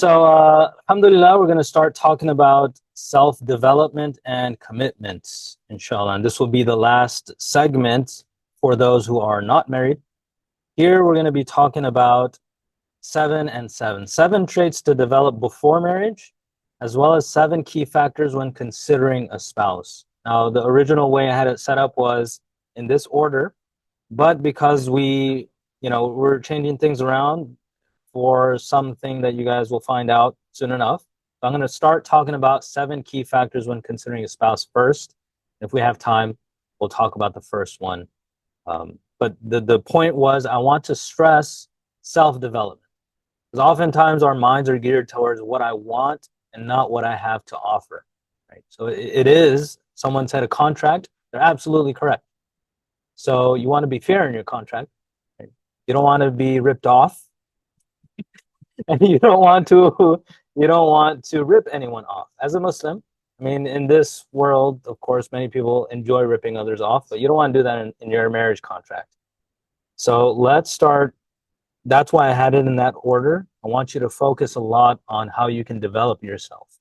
So alhamdulillah, we're going to start talking about self-development and commitments, inshallah. And this will be the last segment for those who are not married. Here we're going to be talking about 7 and 7. 7 traits to develop before marriage, as well as 7 key factors when considering a spouse. Now, the original way I had it set up was in this order, but because we're changing things around for something that you guys will find out soon enough. So I'm going to start talking about 7 key factors when considering a spouse first. If we have time, we'll talk about the first one. But the point was I want to stress self-development. Because oftentimes our minds are geared towards what I want and not what I have to offer. Right? So it is, someone said a contract, they're absolutely correct. So you want to be fair in your contract. Right? You don't want to be ripped off. And you don't want to rip anyone off. As a Muslim, I mean, in this world, of course, many people enjoy ripping others off, but you don't want to do that in your marriage contract. So let's start. That's why I had it in that order. I want you to focus a lot on how you can develop yourself,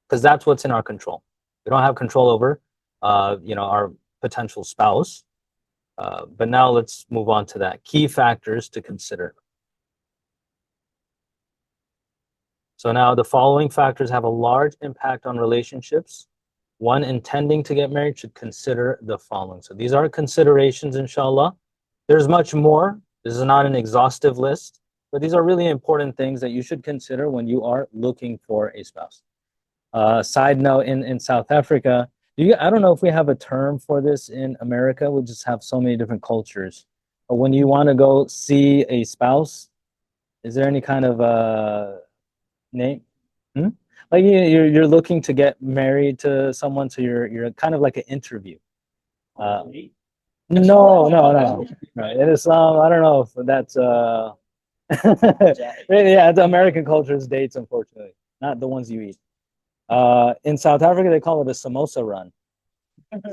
because that's what's in our control. We don't have control over, our potential spouse. But now let's move on to that. Key factors to consider. So now the following factors have a large impact on relationships. One intending to get married should consider the following. So these are considerations, inshallah. There's much more. This is not an exhaustive list, but these are really important things that you should consider when you are looking for a spouse. Side note, in South Africa, I don't know if we have a term for this in America. We just have so many different cultures. But when you want to go see a spouse, is there any kind of name? Like you're looking to get married to someone, so you're kind of like an interview. No. Right. In Islam, I don't know if that's yeah, the American culture is dates, unfortunately, not the ones you eat. In South Africa, they call it a samosa run.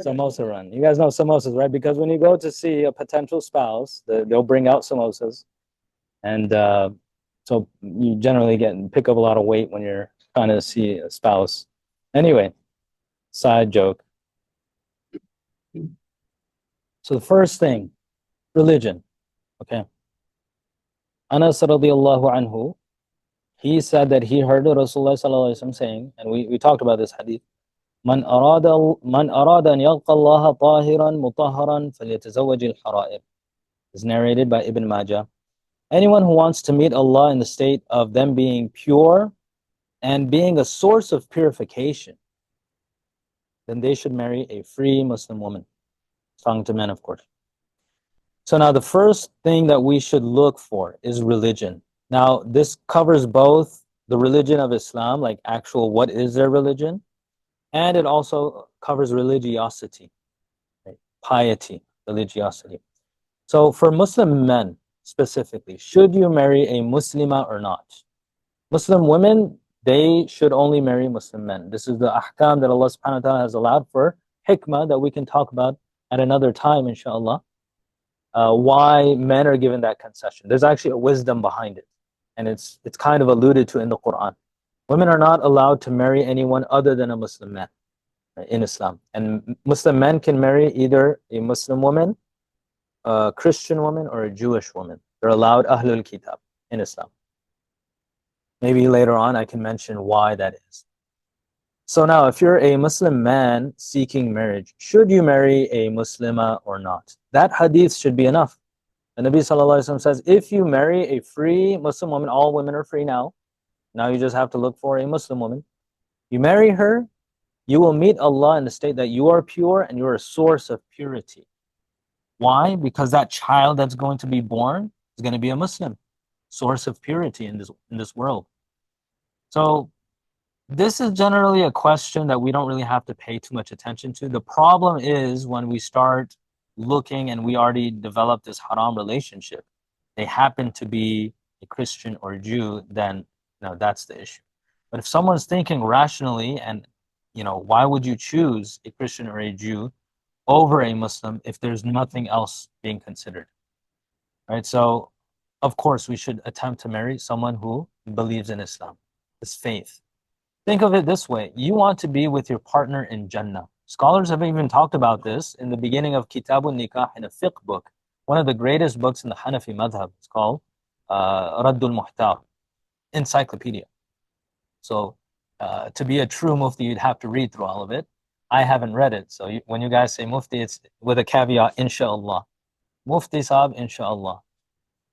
Samosa run. You guys know samosas, right? Because when you go to see a potential spouse, they'll bring out samosas, and so you generally pick up a lot of weight when you're trying to see a spouse. Anyway, side joke. So the first thing, religion. Okay. Anas radiallahu anhu, he said that he heard Rasulullah sallallahu alaihi wasallam saying, and we talked about this hadith, Man arada an yalqa Allah tahiran mutahharan falyatazawwaj al-hara'ir. Is narrated by Ibn Majah. Anyone who wants to meet Allah in the state of them being pure and being a source of purification, then they should marry a free Muslim woman. Talking to men, of course. So now the first thing that we should look for is religion. Now this covers both the religion of Islam, like actual what is their religion, and it also covers religiosity, right? Piety, religiosity. So for Muslim men, specifically, should you marry a Muslima or not? Muslim women, they should only marry Muslim men. This is the ahkam that Allah subhanahu wa ta'ala has allowed for hikmah that we can talk about at another time, inshallah. Why men are given that concession. There's actually a wisdom behind it, and it's kind of alluded to in the Quran. Women are not allowed to marry anyone other than a Muslim man in Islam. And Muslim men can marry either a Muslim woman, a Christian woman, or a Jewish woman. They're allowed Ahlul Kitab in Islam. Maybe later on I can mention why that is. So now, if you're a Muslim man seeking marriage, should you marry a Muslima or not? That hadith should be enough. The Nabi sallallahu alaihi wasallam says, if you marry a free Muslim woman, all women are free now. Now you just have to look for a Muslim woman. You marry her, you will meet Allah in the state that you are pure and you're a source of purity. Why? Because that child that's going to be born is going to be a Muslim, source of purity in this world. So this is generally a question that we don't really have to pay too much attention to. The problem is when we start looking and we already developed this haram relationship, they happen to be a Christian or a Jew, then that's the issue. But if someone's thinking rationally and why would you choose a Christian or a Jew over a Muslim if there's nothing else being considered, right? So of course we should attempt to marry someone who believes in Islam. this faith. Think of it this way. You want to be with your partner in Jannah. Scholars have even talked about this in the beginning of Kitabun Nikah in a fiqh book, one of the greatest books in the Hanafi Madhhab. It's called Raddul Muhtar, encyclopedia. So to be a true mufti, you'd have to read through all of it. I haven't read it. So when you guys say mufti, it's with a caveat, inshallah. Mufti Saab, inshallah.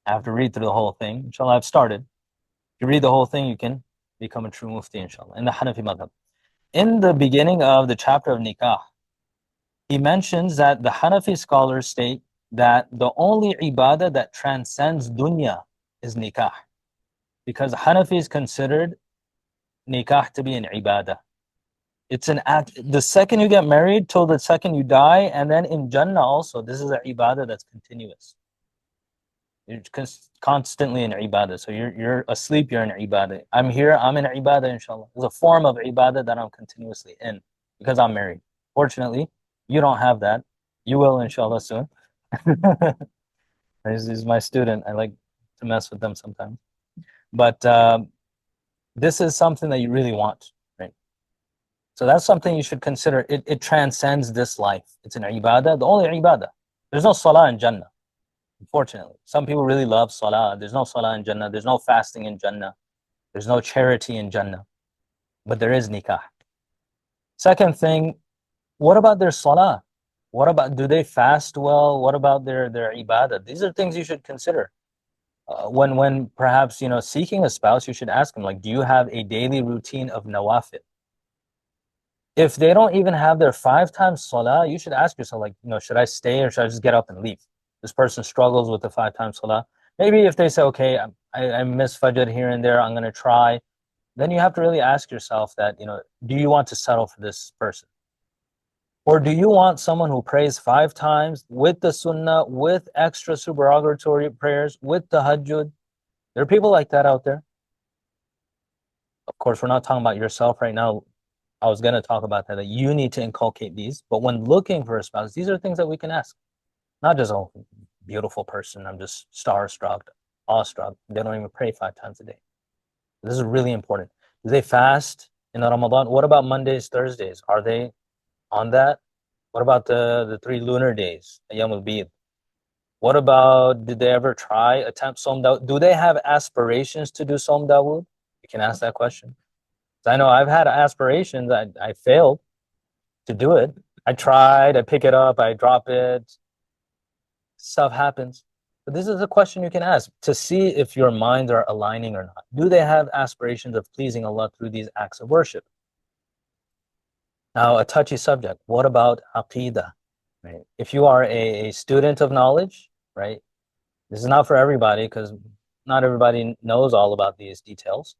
I have to read through the whole thing. Inshallah, I've started. If you read the whole thing, you can become a true mufti, inshallah, in the Hanafi madhab. In the beginning of the chapter of nikah, he mentions that the Hanafi scholars state that the only ibadah that transcends dunya is nikah. Because Hanafis considered nikah to be an ibadah. It's an act. The second you get married till the second you die, and then in Jannah also, this is an ibadah that's continuous. You're constantly in ibadah. So you're asleep, you're in ibadah. I'm here, I'm in ibadah, inshallah. There's a form of ibadah that I'm continuously in because I'm married. Fortunately, you don't have that. You will, inshallah, soon. He's my student. I like to mess with them sometimes. But this is something that you really want, right? So that's something you should consider. It transcends this life. It's an ibadah, the only ibadah. There's no salah in Jannah. Unfortunately, some people really love salah. There's no salah in Jannah. There's no fasting in Jannah. There's no charity in Jannah. But there is nikah. Second thing, what about their salah? What about, do they fast well? What about their ibadah? These are things you should consider. When perhaps, seeking a spouse, you should ask them, like, do you have a daily routine of nawafil? If they don't even have their 5 times salah, you should ask yourself, like, should I stay or should I just get up and leave? This person struggles with the 5 times salah. Maybe if they say, okay, I miss Fajr here and there, I'm going to try. Then you have to really ask yourself that, do you want to settle for this person? Or do you want someone who prays 5 times with the sunnah, with extra supererogatory prayers, with the tahajjud? There are people like that out there. Of course, we're not talking about yourself right now. I was going to talk about that you need to inculcate these. But when looking for a spouse, these are things that we can ask. Not just, oh, beautiful person, I'm just starstruck, awestruck. They don't even pray 5 times a day. This is really important. Do they fast in Ramadan? What about Mondays, Thursdays? Are they on that? What about the 3 lunar days, Ayyam al-Bid? What about, did they ever attempt Som Dawood? Do they have aspirations to do Som Dawood? You can ask that question. I know I've had aspirations. I failed to do it. I tried, I pick it up, I drop it. Stuff happens. But this is a question you can ask to see if your minds are aligning or not. Do they have aspirations of pleasing Allah through these acts of worship? Now, a touchy subject. What about aqidah? Right? If you are a student of knowledge, right? This is not for everybody because not everybody knows all about these details.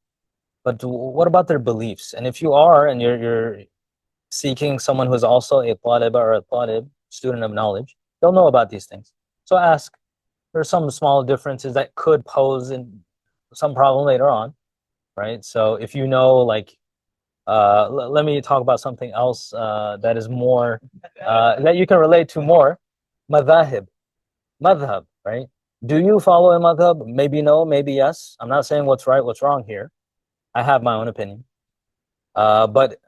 But what about their beliefs? And if you are, and you're seeking someone who's also a talib or a talib, student of knowledge, they'll know about these things. So ask. There are some small differences that could pose in some problem later on, right? So if you know, like, let me talk about something else that is more, that you can relate to more. Madhhab, right? Do you follow a madhhab? Maybe no, maybe yes. I'm not saying what's right, what's wrong here. I have my own opinion. But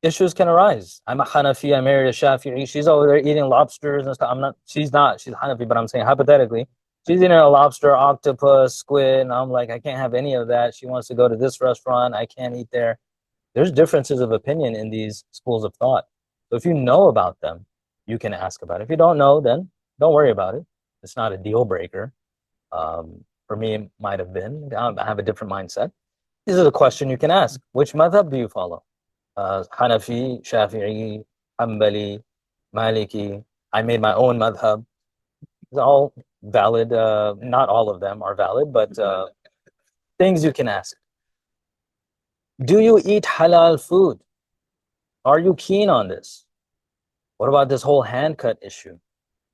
issues can arise. I'm a Hanafi, I married a Shafi'i. She's over there eating lobsters and stuff. She's Hanafi, but I'm saying hypothetically, she's eating a lobster, octopus, squid, and I'm like, I can't have any of that. She wants to go to this restaurant, I can't eat there. There's differences of opinion in these schools of thought. So if you know about them, you can ask about it. If you don't know, then don't worry about it. It's not a deal breaker. For me, it might have been. I have a different mindset. This is a question you can ask. Which madhab do you follow? Hanafi, Shafi'i, Hanbali, Maliki. I made my own madhab. It's all valid. Not all of them are valid, but things you can ask. Do you eat halal food? Are you keen on this? What about this whole hand cut issue?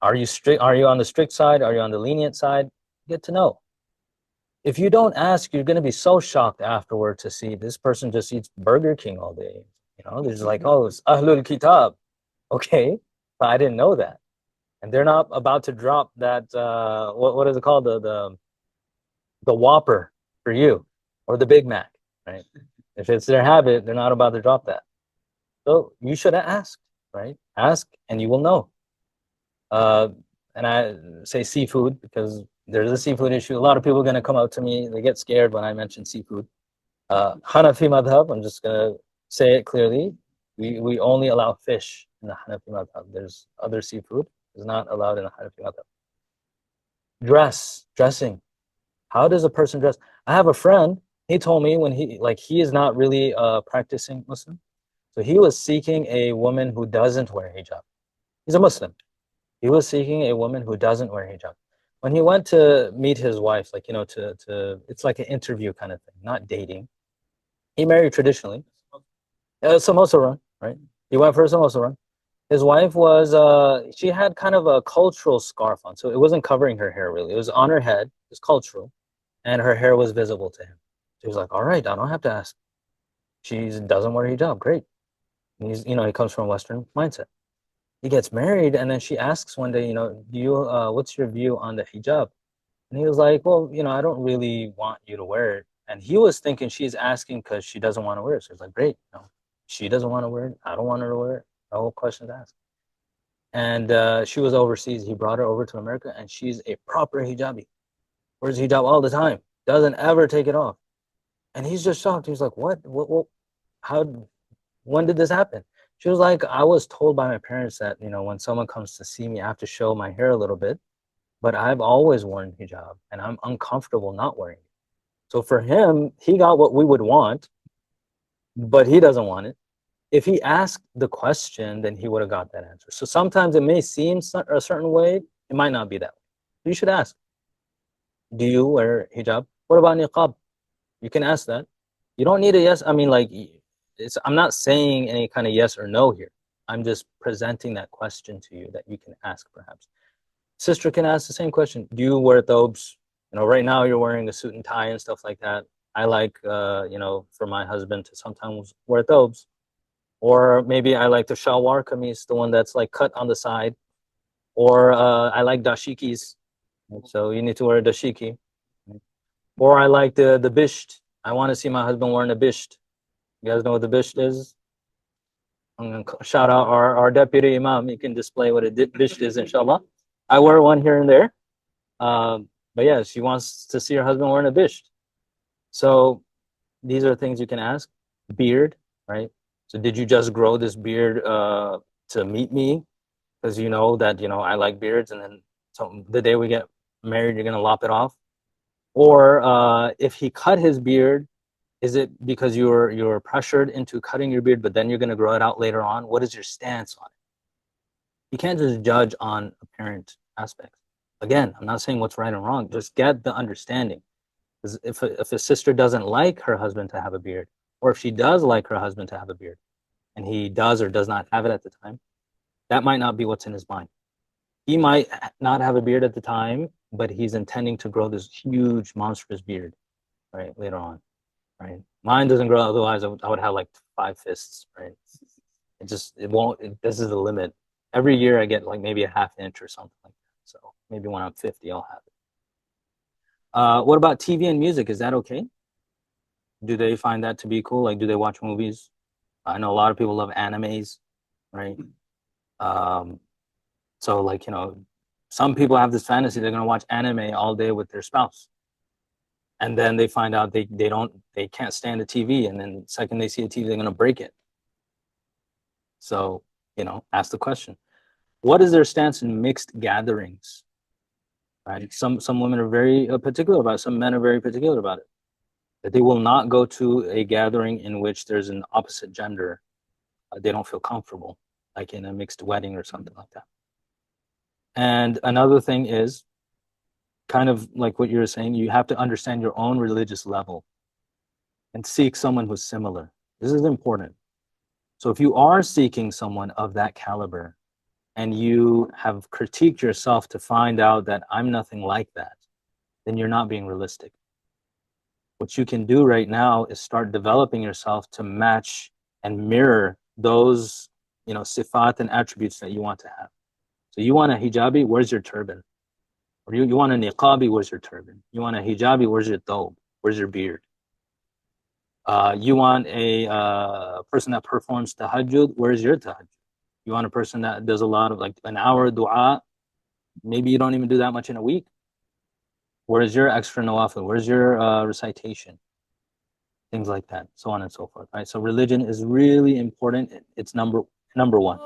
Are you strict? Are you on the strict side? Are you on the lenient side? Get to know. If you don't ask, you're going to be so shocked afterward to see this person just eats Burger King all day. They're just like, oh, it's Ahlul Kitab. Okay, but I didn't know that. And they're not about to drop that, what is it called? The Whopper for you, or the Big Mac. right? If it's their habit, they're not about to drop that. So you should ask, right? Ask and you will know. And I say seafood because there's a seafood issue. A lot of people are going to come out to me. They get scared when I mention seafood. Hanafi Madhhab, I'm just going to say it clearly. We only allow fish in the Hanafi Madhhab. There's other seafood is not allowed in the Hanafi Madhhab. Dressing. How does a person dress? I have a friend, he told me when he is not really a practicing Muslim. So he was seeking a woman who doesn't wear hijab. He's a Muslim. He was seeking a woman who doesn't wear hijab. When he went to meet his wife, like, to it's like an interview kind of thing, not dating. He married traditionally. Samosa run, right? He went for a samosa run. His wife was, she had kind of a cultural scarf on, so it wasn't covering her hair really. It was on her head, it was cultural, and her hair was visible to him. He was like, all right, I don't have to ask. She doesn't wear hijab, great. He comes from a Western mindset. He gets married, and then she asks one day, what's your view on the hijab? And he was like, well, I don't really want you to wear it. And he was thinking she's asking because she doesn't want to wear it. So he's like, great, she doesn't want to wear it. I don't want her to wear it. No questions asked. And she was overseas. He brought her over to America, and she's a proper hijabi. Wears hijab all the time. Doesn't ever take it off. And he's just shocked. He's like, what? How? When did this happen? She was like, I was told by my parents that, when someone comes to see me, I have to show my hair a little bit. But I've always worn hijab, and I'm uncomfortable not wearing it. So for him, he got what we would want, but he doesn't want it. If he asked the question, then he would have got that answer. So sometimes it may seem a certain way. It might not be that way. You should ask, do you wear hijab? What about niqab? You can ask that. You don't need a yes. I mean, I'm not saying any kind of yes or no here. I'm just presenting that question to you that you can ask perhaps. Sister can ask the same question. Do you wear thobes? Right now you're wearing a suit and tie and stuff like that. I like, for my husband to sometimes wear thobes. Or maybe I like the shalwar kameez, the one that's like cut on the side. Or I like dashikis. So you need to wear a dashiki. Or I like the bisht. I want to see my husband wearing a bisht. You guys know what the bisht is? I'm going to shout out our deputy imam. He can display what a bisht is, inshallah. I wear one here and there. But yeah, she wants to see her husband wearing a bisht. So these are things you can ask. Beard, right? So did you just grow this beard to meet me? Because you know that, I like beards, and then the day we get married, you're going to lop it off. Or if he cut his beard, is it because you're pressured into cutting your beard, but then you're going to grow it out later on? What is your stance on it? You can't just judge on apparent aspects. Again, I'm not saying what's right and wrong. Just get the understanding. Because if a sister doesn't like her husband to have a beard, or if she does like her husband to have a beard, and he does or does not have it at the time, that might not be what's in his mind. He might not have a beard at the time, but he's intending to grow this huge, monstrous beard, right, later on, right? Mine doesn't grow, otherwise I would have like 5 fists, right? It won't, this is the limit. Every year I get like maybe a ½ inch or something like that. So maybe when I'm 50, I'll have it. What about TV and music? Is that okay? Do they find that to be cool? Like, do they watch movies? I know a lot of people love animes, right? So like, some people have this fantasy they're going to watch anime all day with their spouse. And then they find out they can't stand the TV. And then the second they see the TV, they're going to break it. So, ask the question. What is their stance in mixed gatherings? Right? Some women are very particular about it. Some men are very particular about it. That they will not go to a gathering in which there's an opposite gender. They don't feel comfortable, like in a mixed wedding or something like that. And another thing is, kind of like what you're saying, you have to understand your own religious level and seek someone who's similar. This is important. So if you are seeking someone of that caliber and you have critiqued yourself to find out that I'm nothing like that, then you're not being realistic. What you can do right now is start developing yourself to match and mirror those, sifat and attributes that you want to have. So you want a hijabi, where's your turban? Or you want a niqabi, where's your turban? You want a hijabi, where's your thobe? Where's your beard? You want a person that performs tahajjud, where's your tahajjud? You want a person that does a lot of, like, an hour dua, maybe you don't even do that much in a week. Where's your extra nawafil? Where's your recitation? Things like that, so on and so forth, right? So religion is really important. It's number one.